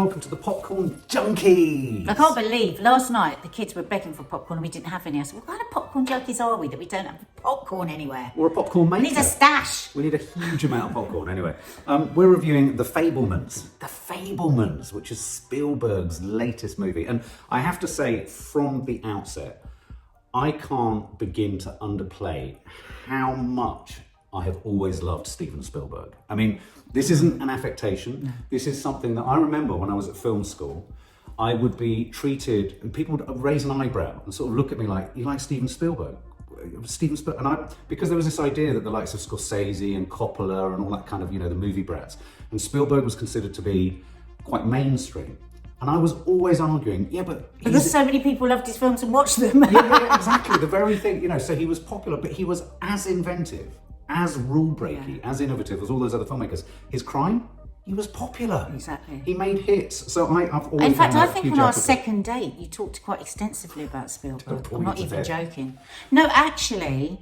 welcome to the Popcorn Junkies. I can't believe last night the kids were begging for popcorn and we didn't have any. I said, what kind of popcorn junkies are we that we don't have popcorn anywhere? Or a popcorn maker. We need a stash. We need a huge amount of popcorn. Anyway, we're reviewing The Fabelmans. The Fabelmans, which is Spielberg's latest movie. And I have to say, from the outset, I can't begin to underplay how much I have always loved Steven Spielberg. I mean, this isn't an affectation. No. This is something that I remember when I was at film school. I would be treated, and people would raise an eyebrow and sort of look at me like, you like Steven Spielberg? Steven Spielberg, and because there was this idea that the likes of Scorsese and Coppola and all that kind of, the movie brats, and Spielberg was considered to be quite mainstream. And I was always arguing, because so many people loved his films and watched them. yeah, exactly. The very thing, so he was popular, but he was as inventive, as rule-breaky, as innovative as all those other filmmakers. His crime, he was popular. Exactly. He made hits. So I've always. In fact, I think on our second date, you talked quite extensively about Spielberg. I'm not even joking. No, actually,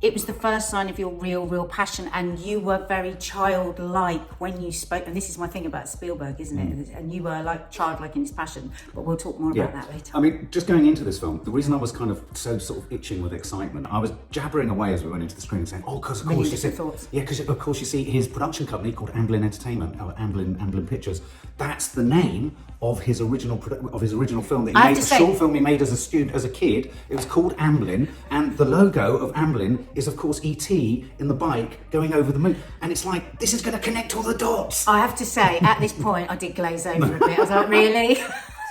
it was the first sign of your real passion, and you were very childlike when you spoke. And this is my thing about Spielberg, isn't it? And you were like childlike in his passion, but we'll talk more about that later. I mean, just going into this film, the reason I was kind of so sort of itching with excitement, I was jabbering away as we went into the screen saying, because of course you see, because of course you see his production company called Amblin Entertainment, or Amblin Pictures. That's the name of his original film that he made, a short film he made as a student, as a kid. It was called Amblin, and the logo of Amblin is of course E.T. in the bike going over the moon, and it's like, this is going to connect all the dots. I have to say, at this point, I did glaze over a bit. I was like, really?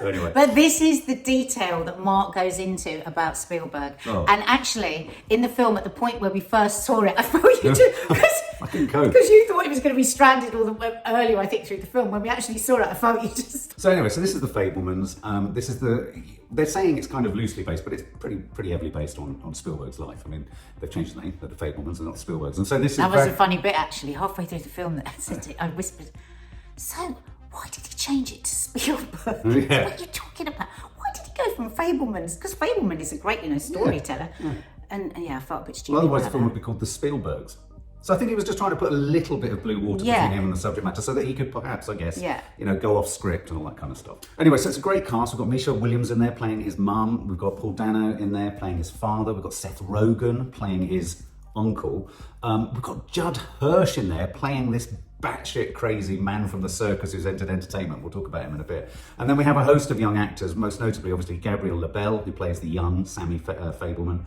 So anyway. But this is the detail that Mark goes into about Spielberg. Oh. And actually, in the film, at the point where we first saw it, I thought you did, I couldn't cope. because you thought he was going to be stranded all the earlier, I think, through the film. When we actually saw it, I thought you just... So anyway, this is The Fabelmans. They're saying it's kind of loosely based, but it's pretty heavily based on Spielberg's life. I mean, they've changed the name, they're The Fabelmans and not Spielberg's. And so this that was a funny bit, actually. Halfway through the film, I whispered, so... why did he change it to Spielberg? Yeah. What are you talking about? Why did he go from Fabelmans? Because Fabelman is a great, storyteller. Yeah. And I felt a bit stupid. Well, otherwise the film would be called The Spielbergs. So I think he was just trying to put a little bit of blue water between him and the subject matter so that he could perhaps, I guess, go off script and all that kind of stuff. Anyway, so it's a great cast. We've got Michelle Williams in there playing his mum. We've got Paul Dano in there playing his father. We've got Seth Rogen playing his uncle. We've got Judd Hirsch in there playing this batshit crazy man from the circus who's entered entertainment. We'll talk about him in a bit. And then we have a host of young actors, most notably, obviously, Gabriel LaBelle, who plays the young Sammy Fabelman,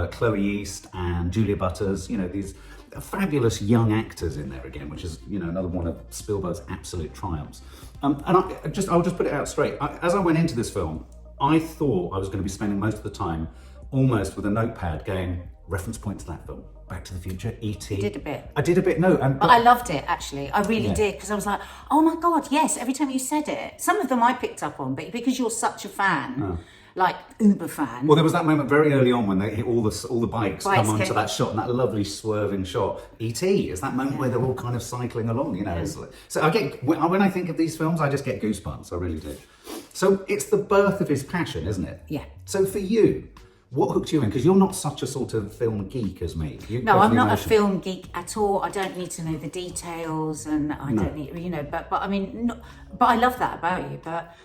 Chloe East and Julia Butters. These fabulous young actors in there again, which is, another one of Spielberg's absolute triumphs. And I'll just put it out straight. As I went into this film, I thought I was going to be spending most of the time almost with a notepad going, reference point to that film. Back to the Future, E.T. You did a bit. I did a bit, no. But I loved it, actually. I really did, because I was like, oh my God, yes, every time you said it. Some of them I picked up on, but because you're such a fan, like uber fan. Well, there was that moment very early on when they hit all the bikes come onto that shot, and that lovely swerving shot. E.T. is that moment where they're all kind of cycling along, It's like, so when I think of these films, I just get goosebumps, I really do. So it's the birth of his passion, isn't it? Yeah. So for you, what hooked you in? Because you're not such a sort of film geek as me. No, I'm not a film geek at all. I don't need to know the details, and I don't need, but I mean, but I love that about you. But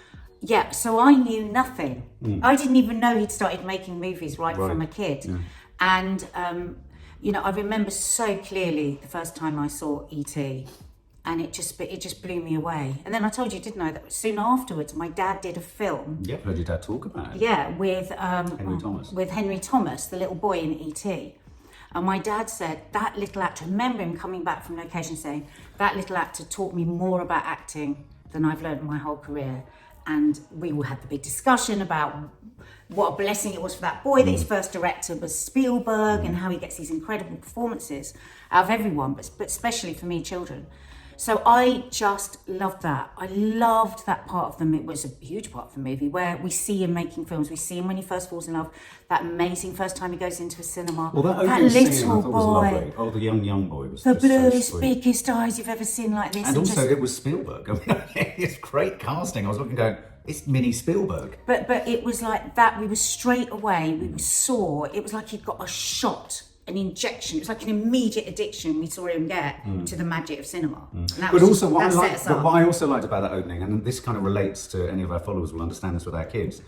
yeah, so I knew nothing. I didn't even know he'd started making movies right from a kid. Yeah. And I remember so clearly the first time I saw E.T. and it just blew me away. And then I told you, didn't I, that soon afterwards my dad did a film. Yeah, heard your dad talk about it. Yeah, with Henry Thomas. With Henry Thomas, the little boy in E.T. And my dad said, that little actor, I remember him coming back from location saying, that little actor taught me more about acting than I've learned in my whole career. And we all had the big discussion about what a blessing it was for that boy that his first director was Spielberg and how he gets these incredible performances out of everyone, but especially for me, children. So I just loved that. I loved that part of them. It was a huge part of the movie where we see him making films. We see him when he first falls in love. That amazing first time he goes into a cinema. Well, that little scene, I thought boy. Was lovely. Oh, the young boy was the just bluest, so sweet. biggest eyes you've ever seen like this. And also, it was Spielberg. I mean, it's great casting. I was looking going, it's mini Spielberg. But it was like that. We were straight away. We saw. It was like he'd got a shot an injection. It was like an immediate addiction we saw him get to the magic of cinema. And that But was also, just, what that I also liked about that opening, and this kind of relates to any of our followers will understand this with our kids,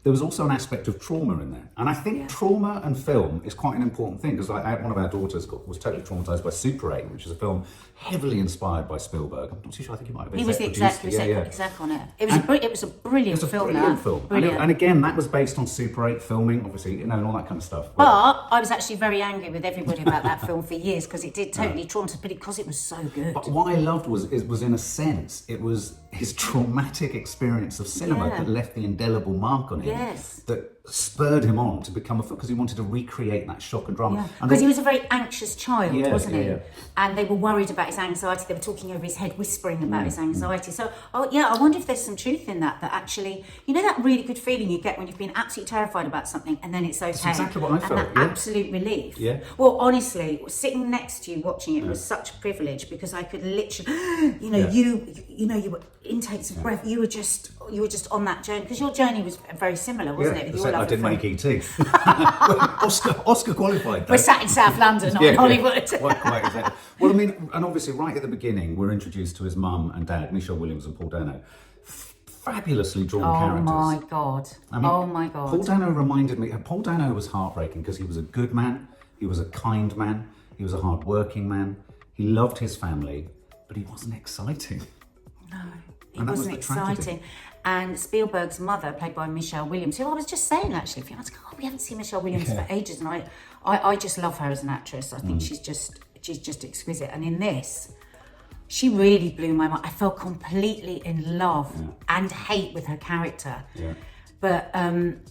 there was also an aspect of trauma in there. And I think trauma and film is quite an important thing, because one of our daughters was totally traumatized by Super 8, which is a film heavily inspired by Spielberg. I'm not too sure, I think he might have been He was the exec on it. It was a brilliant film. Brilliant film. Brilliant. And again, that was based on Super 8 filming, obviously, and all that kind of stuff. But I was actually very angry with everybody about that film for years, because it did totally traumatize, but because it was so good. But what I loved was in a sense, it was his traumatic experience of cinema that left the indelible mark on him. Yes. That spurred him on to become a film, because he wanted to recreate that shock and drama. Because he was a very anxious child, wasn't he? Yeah. And they were worried about his anxiety. They were talking over his head, whispering about his anxiety. So, I wonder if there's some truth in that actually, that really good feeling you get when you've been absolutely terrified about something and then it's okay. That's exactly what I felt. And that absolute relief. Yeah. Well, honestly, sitting next to you watching it was such a privilege, because I could literally, you were intakes of breath. You were just on that journey, because your journey was very similar, wasn't it? With your I didn't make E.T. Oscar qualified. We're sat in South London, not in Hollywood. Quite exactly. Well, I mean, and obviously right at the beginning, we're introduced to his mum and dad, Michelle Williams and Paul Dano. Fabulously drawn characters. Oh my God. Paul Dano reminded me, Paul Dano was heartbreaking, because he was a good man, he was a kind man, he was a hard-working man, he loved his family, but he wasn't exciting. No, he wasn't exciting. And Spielberg's mother, played by Michelle Williams, who I was just saying actually, I was like, we haven't seen Michelle Williams for ages, and I just love her as an actress. I think she's just exquisite. And in this, she really blew my mind. I fell completely in love and hate with her character. Yeah. But and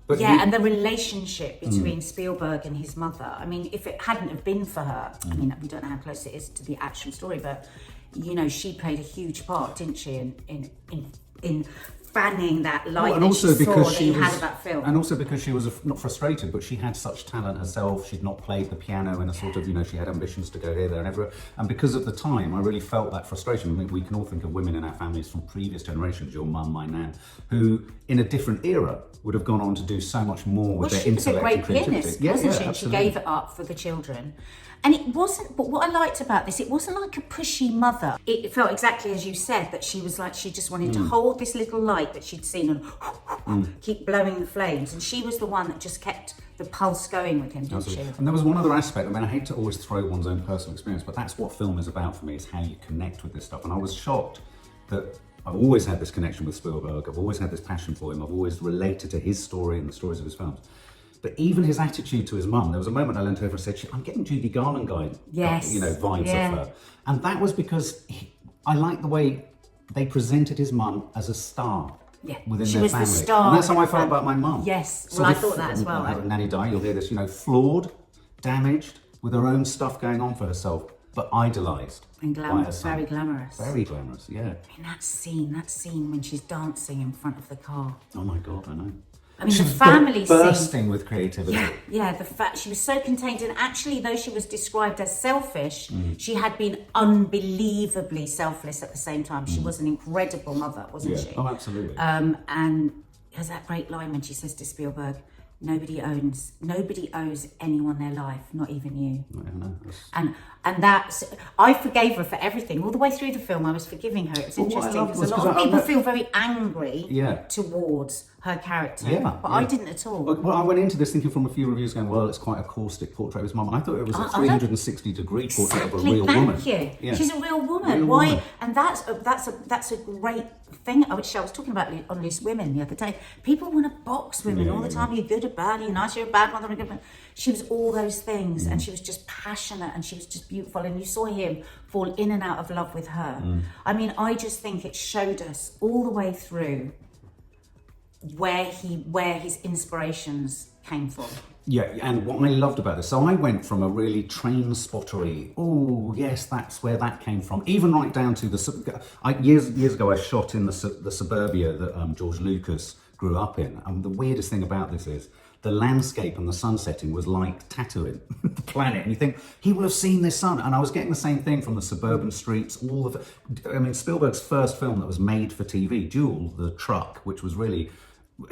the relationship between Spielberg and his mother. I mean, if it hadn't have been for her, I mean, we don't know how close it is to the actual story, but she played a huge part, didn't she, in fanning that light that she had about film. And also because she was not frustrated, but she had such talent herself. She'd not played the piano in a sort of, she had ambitions to go here, there and everywhere. And because at the time, I really felt that frustration. I mean, we can all think of women in our families from previous generations, your mum, my nan, who in a different era would have gone on to do so much more with their intellect and creativity. She was a great pianist, wasn't she? And she gave it up for the children. And it wasn't, but what I liked about this, it wasn't like a pushy mother. It felt exactly as you said, that she was like, she just wanted to hold this little light that she'd seen and keep blowing the flames. And she was the one that just kept the pulse going with him, didn't she? And there was one other aspect. I mean, I hate to always throw one's own personal experience, but that's what film is about for me, is how you connect with this stuff. And I was shocked that I've always had this connection with Spielberg. I've always had this passion for him. I've always related to his story and the stories of his films. But even his attitude to his mum, there was a moment I leant over and said, I'm getting Judy Garland vibes of her. And that was because I liked the way they presented his mum as a star within she their was family. The star. And that's how I felt about my mum. Yes, well, I thought that as well. Nanny Di, you'll hear this, flawed, damaged, with her own stuff going on for herself, but idolised. And glamorous, very glamorous. Very glamorous, yeah. I mean, that scene when she's dancing in front of the car. Oh my God, I know. I mean, the family bursting with creativity. Yeah, the fact she was so contained, and actually, though she was described as selfish, she had been unbelievably selfless at the same time. She was an incredible mother, wasn't she? Oh, absolutely. And has that great line when she says to Spielberg, nobody owes anyone their life, not even you. And that's, I forgave her for everything. All the way through the film, I was forgiving her. It was interesting because a lot of people feel very angry towards her character, but I didn't at all. Well, I went into this thinking from a few reviews going, well, it's quite a caustic portrait of his mum. And I thought it was a 360-degree portrait of a real woman. Thank you. Yeah. She's a real woman. Why? And that's a great thing, which I was talking about on Loose Women the other day. People want to box women all the time. You're good or bad, you're nice, you're a bad mother. She was all those things, and she was just passionate, and she was just beautiful, and you saw him fall in and out of love with her. I mean, I just think it showed us all the way through where his inspirations came from. Yeah, and what I loved about this, so I went from a really train spottery, oh yes, that's where that came from, even right down to years ago I shot in the suburbia that George Lucas grew up in, and the weirdest thing about this is the landscape and the sun setting was like Tatooine, the planet, and you think, he will have seen this sun, and I was getting the same thing from the suburban streets, Spielberg's first film that was made for TV, Duel, the truck, which was really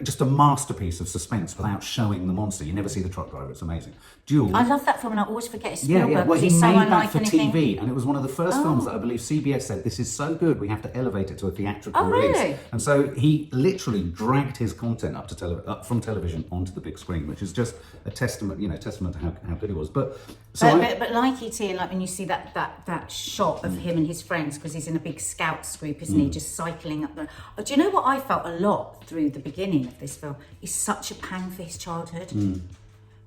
just a masterpiece of suspense without showing the monster. You never see the truck driver. It's amazing. Duel. I love that film, and I always forget it's Spielberg. Yeah. Well, he he's so made unlike that for anything. TV, and it was one of the first films that I believe CBS said, this is so good, we have to elevate it to a theatrical release. Really? And so he literally dragged his content up from television onto the big screen, which is just a testament, testament to how good it was. But like E.T., and like when you see that shot of him and his friends, because he's in a big scouts group, isn't he, just cycling up the... Oh, do you know what I felt a lot through the beginning of this film? Is such a pang for his childhood.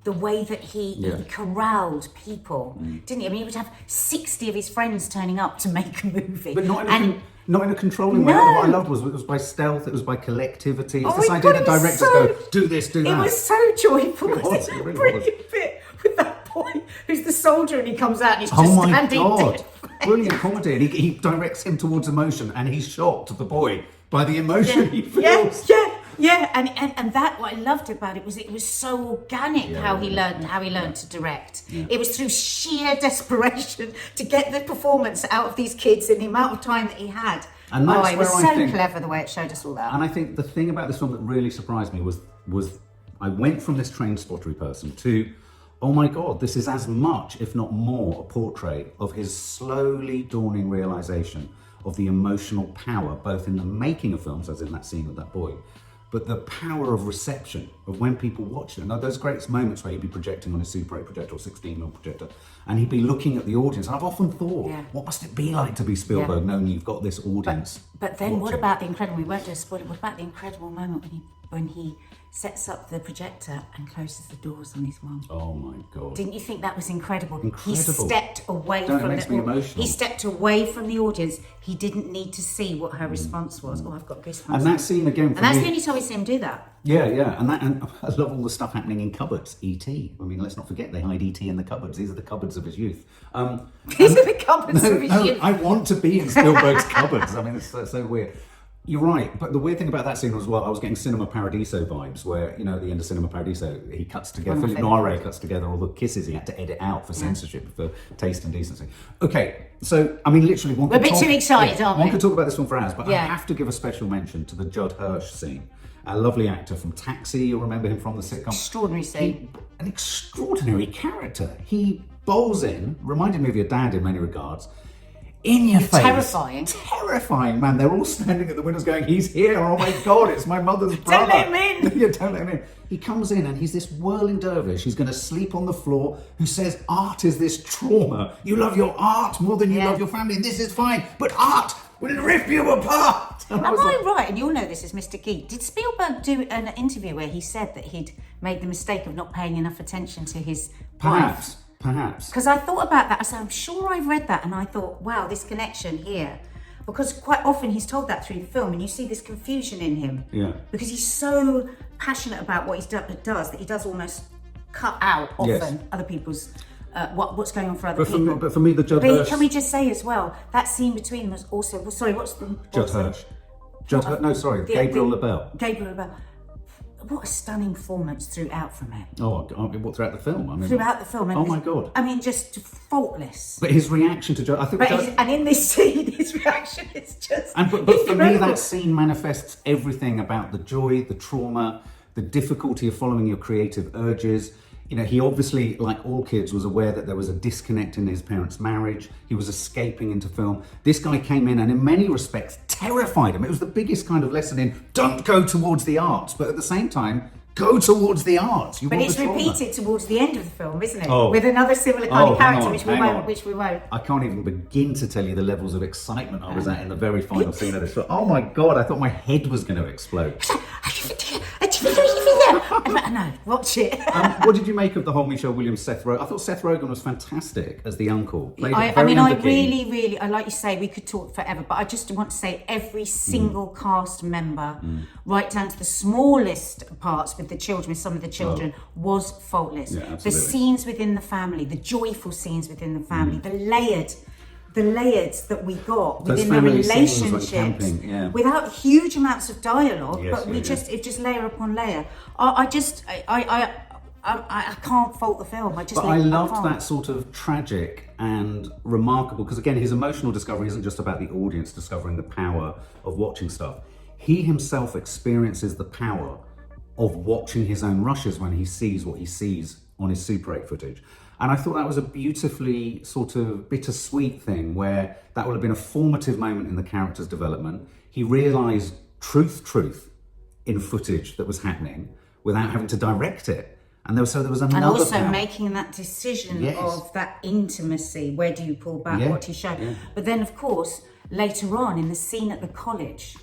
The way that he corralled people, didn't he? I mean, he would have 60 of his friends turning up to make a movie. But not in a controlling way. What I loved was it was by stealth, it was by collectivity. It's this idea that directors go, do this, do that. It was so joyful. It was, it really brilliant bit with that boy who's the soldier, and he comes out and he's just standing there. Brilliant comedy. And he directs him towards emotion, and he's shocked, the boy, by the emotion he feels. Yeah, and that, what I loved about it was so organic how he learned to direct. It was through sheer desperation to get the performance out of these kids in the amount of time that he had. And that's it was where so clever the way it showed us all that. And I think the thing about this film that really surprised me was I went from this train spottery person to, oh my God, this is as much, if not more, a portrait of his slowly dawning realization of the emotional power, both in the making of films, as in that scene with that boy, but the power of reception, of when people watch it. Now, those great moments where he'd be projecting on a Super 8 projector or 16mm projector, and he'd be looking at the audience. And I've often thought, what must it be like to be Spielberg, knowing you've got this audience? But then what about the incredible, we won't do a spoiler, what about the incredible moment when he sets up the projector and closes the doors on his mum? Oh my God. Didn't you think that was incredible? Incredible. He stepped away from He stepped away from the audience. He didn't need to see what her response was. Oh, I've got goosebumps. And that scene again, and that's the only time we see him do that. Yeah, and I love all the stuff happening in cupboards. E.T. I mean, let's not forget they hide E.T. in the cupboards. These are the cupboards of his youth. These are the cupboards of his youth. I want to be in Spielberg's cupboards. I mean, it's so weird. You're right, but the weird thing about that scene was, I was getting Cinema Paradiso vibes, where, at the end of Cinema Paradiso, he cuts together, Philippe Noiret cuts together all the kisses he had to edit out for censorship, for taste and decency. Okay, so, I mean, literally, we're a bit too excited, aren't we? One could talk about this one for hours, but I have to give a special mention to the Judd Hirsch scene. A lovely actor from Taxi, you'll remember him from the sitcom. Extraordinary scene. An extraordinary character. He bowls in, reminded me of your dad in many regards, in your face. Terrifying, man. They're all standing at the windows going, he's here, oh my God, it's my mother's brother. Don't let him in. Yeah, don't let him in. He comes in and he's this whirling dervish. He's going to sleep on the floor, who says, art is this trauma. You love your art more than you love your family, and this is fine, but art will rip you apart. Am I right, and you'll know this as Mr. Geek, did Spielberg do an interview where he said that he'd made the mistake of not paying enough attention to his wife? Perhaps. Because I thought about that. I said, I'm sure I've read that. And I thought, wow, this connection here. Because quite often he's told that through the film, and you see this confusion in him. Yeah. Because he's so passionate about what he does that he does almost cut out often other people's, what's going on for other people. But for me, the Judd Hirsch... Can we just say as well, that scene between them was also... Sorry, what's the... Judd Hirsch. Gabriel LaBelle. Gabriel LaBelle. What a stunning performance throughout from him. What, throughout the film? I mean, throughout the film. And oh my God. I mean, just faultless. But his reaction to Judd, I think... and in this scene, his reaction is just But for me, that scene manifests everything about the joy, the trauma, the difficulty of following your creative urges. He obviously, like all kids, was aware that there was a disconnect in his parents' marriage. He was escaping into film. This guy came in and in many respects terrified him. It was the biggest kind of lesson in, don't go towards the arts, but at the same time, go towards the arts. But it's repeated towards the end of the film, isn't it? With another similar kind of character, which we won't. I can't even begin to tell you the levels of excitement I was at in the very final scene of this film. Oh my God, I thought my head was going to explode. No, watch it. What did you make of the whole Michelle Williams, Seth Rogen? I thought Seth Rogen was fantastic as the uncle. I really, like you say, we could talk forever, but I just want to say every single cast member, right down to the smallest parts with the children, with some of the children, was faultless. Yeah, the scenes within the family, the joyful scenes within the family, the layers that we got within the relationships, without huge amounts of dialogue, but it just layer upon layer. I can't fault the film. I loved that sort of tragic and remarkable, because again, his emotional discovery isn't just about the audience discovering the power of watching stuff. He himself experiences the power of watching his own rushes when he sees what he sees on his Super 8 footage. And I thought that was a beautifully sort of bittersweet thing where that would have been a formative moment in the character's development. He realised truth in footage that was happening without having to direct it. And there was another and also power. Making that decision of that intimacy. Where do you pull back? What do you show? Yeah. But then, of course, later on in the scene at the college,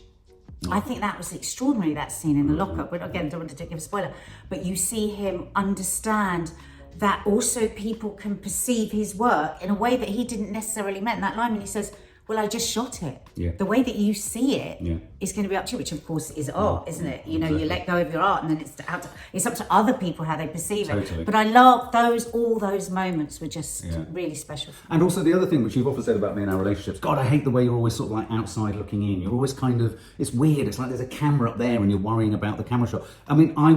I think that was extraordinary, that scene in the lockup. But again, don't want to give a spoiler. But you see him understand that also people can perceive his work in a way that he didn't necessarily meant. That line when he says, well, I just shot it. Yeah. The way that you see it is going to be up to you, which of course is art, isn't it? You know, you let go of your art and then it's up to other people how they perceive it. But I love all those moments were just really special. And also the other thing which you've often said about me and our relationships, God, I hate the way you're always sort of like outside looking in. You're always kind of, it's weird. It's like there's a camera up there and you're worrying about the camera shot. I mean, I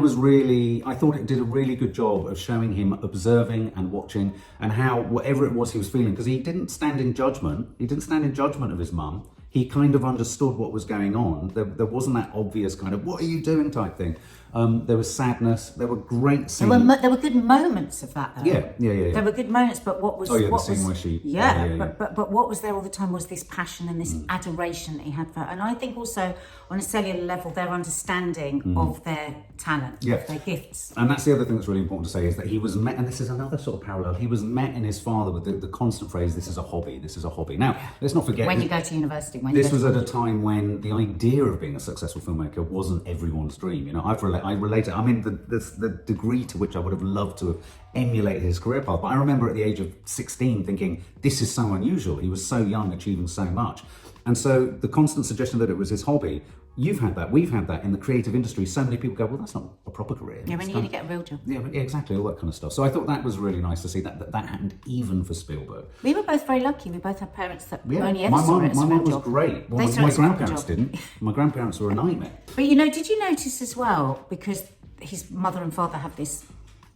thought it did a really good job of showing him observing and watching and how whatever it was he was feeling, because he didn't stand in judgment. He didn't stand in judgment of his mum. He kind of understood what was going on. There wasn't that obvious kind of, what are you doing type thing. There was sadness. There were great scenes. There were good moments of that, though. Yeah. There were good moments, but what was... the scene where she... But what was there all the time was this passion and this adoration that he had for her. And I think also, on a cellular level, their understanding of their talent, of their gifts. And that's the other thing that's really important to say, is that he was met, and this is another sort of parallel, he was met in his father with the constant phrase, this is a hobby, this is a hobby. Now, let's not forget... When you go to university. This was at a time when the idea of being a successful filmmaker wasn't everyone's dream. You know, I relate it. I mean, the degree to which I would have loved to have emulated his career path. But I remember at the age of 16 thinking, this is so unusual. He was so young, achieving so much. And so the constant suggestion that it was his hobby, you've had that, we've had that in the creative industry. So many people go, well, that's not a proper career. Yeah, when you need to get a real job. Yeah, exactly, all that kind of stuff. So I thought that was really nice to see that happened even for Spielberg. We were both very lucky. We both had parents that only ever saw it as a my real mum was job. great. Well, my grandparents didn't. My grandparents were a nightmare. But you know, did you notice as well, because his mother and father have this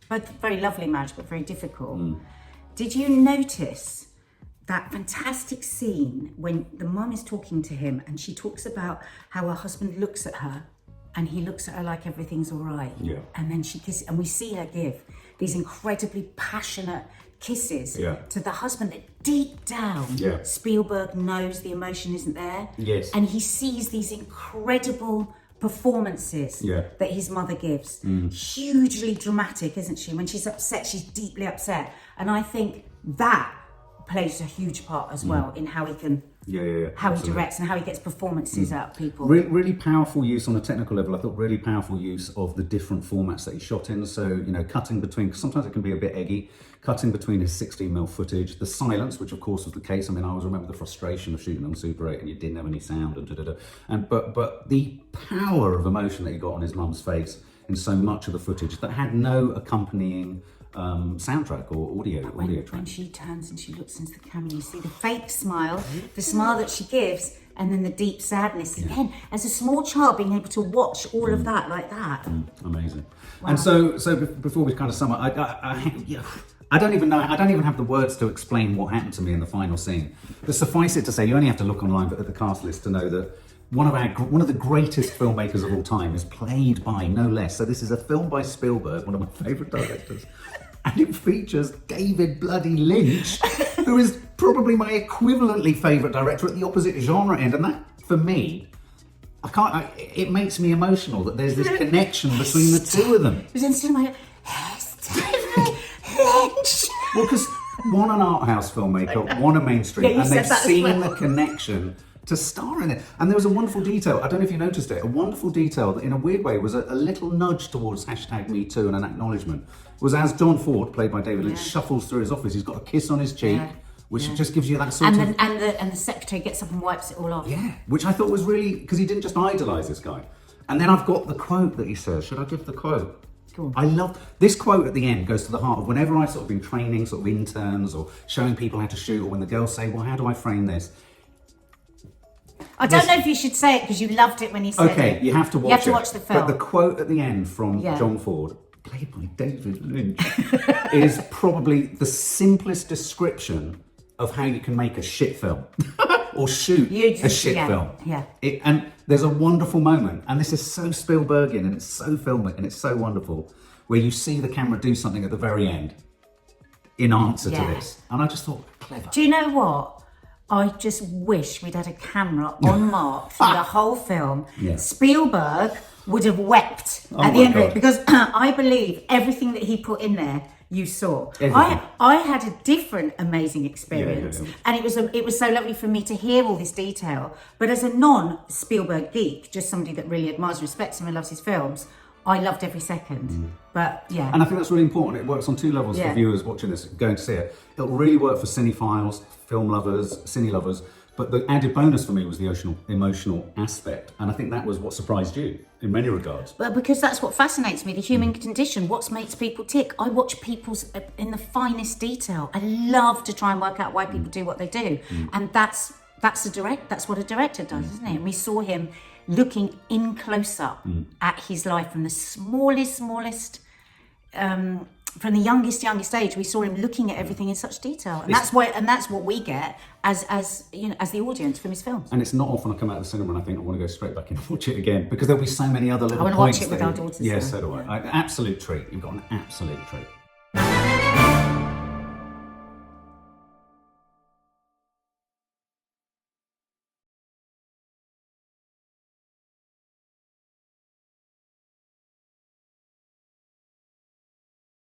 both very lovely marriage but very difficult, did you notice that fantastic scene when the mum is talking to him and she talks about how her husband looks at her and he looks at her like everything's all right, and then she kisses, and we see her give these incredibly passionate kisses to the husband that deep down Spielberg knows the emotion isn't there, and he sees these incredible performances that his mother gives. Hugely dramatic, isn't she? When she's upset, she's deeply upset, and I think that plays a huge part as well in how he can how he directs and how he gets performances out of people. Really powerful use on a technical level. I thought really powerful use of the different formats that he shot in. So, you know, cutting between, because sometimes it can be a bit eggy, cutting between his 16mm footage, the silence, which of course was the case. I mean, I always remember the frustration of shooting on Super 8 and you didn't have any sound and but the power of emotion that he got on his mum's face in so much of the footage that had no accompanying soundtrack or audio track. When she turns and she looks into the camera, you see the fake smile, the smile that she gives, and then the deep sadness. Again, as a small child, being able to watch all of that like that. Amazing. Wow. And so before we kind of sum up, I don't even have the words to explain what happened to me in the final scene. But suffice it to say, you only have to look online at the cast list to know that one of the greatest filmmakers of all time is played by no less. So this is a film by Spielberg, one of my favourite directors. And it features David bloody Lynch, who is probably my equivalently favourite director at the opposite genre end. And that, for me, it makes me emotional that there's this connection between the two of them. It was instant my David Lynch. Well, because one an art house filmmaker, one a mainstream, and they've seen the connection to star in it. And there was a wonderful detail, I don't know if you noticed it, a wonderful detail that in a weird way was a little nudge towards #MeToo and an acknowledgement, was as John Ford, played by David Lynch, shuffles through his office, he's got a kiss on his cheek, which just gives you that sort of... And the secretary gets up and wipes it all off. Yeah, which I thought was really, because he didn't just idolise this guy. And then I've got the quote that he says. Should I give the quote? Cool. I love this quote at the end, goes to the heart of whenever I sort of been training sort of interns or showing people how to shoot, or when the girls say, well, how do I frame this? I don't know if you should say it because you loved it when he said it. Okay, you have to watch it. You have to watch the film. But the quote at the end from John Ford, played by David Lynch, is probably the simplest description of how you can make a shit film. or shoot a shit film. Yeah. And there's a wonderful moment, and this is so Spielbergian, and it's so filmic, and it's so wonderful, where you see the camera do something at the very end in answer to this. And I just thought, clever. Do you know what? I just wish we'd had a camera on Mark through the whole film. Yeah. Spielberg would have wept at the end of it, because I believe everything that he put in there, you saw. I had a different amazing experience, and it was so lovely for me to hear all this detail. But as a non-Spielberg geek, just somebody that really admires, respects him, and loves his films, I loved every second. But yeah, and I think that's really important. It works on two levels for viewers watching this, going to see it. It'll really work for cinephiles, film lovers, cine lovers. But the added bonus for me was the emotional aspect, and I think that was what surprised you in many regards. Well, because that's what fascinates me, the human condition, what makes people tick. I watch people's in the finest detail. I love to try and work out why people do what they do, and that's what a director does, isn't it? And we saw him looking in close up at his life from the smallest, from the youngest age. We saw him looking at everything in such detail, and that's what we get as you know, as the audience from his films. And it's not often I come out of the cinema and I think I want to go straight back in and watch it again, because there'll be so many other little points. I want to watch it with our daughters. Yes, so do I. Absolute treat. You've got an absolute treat.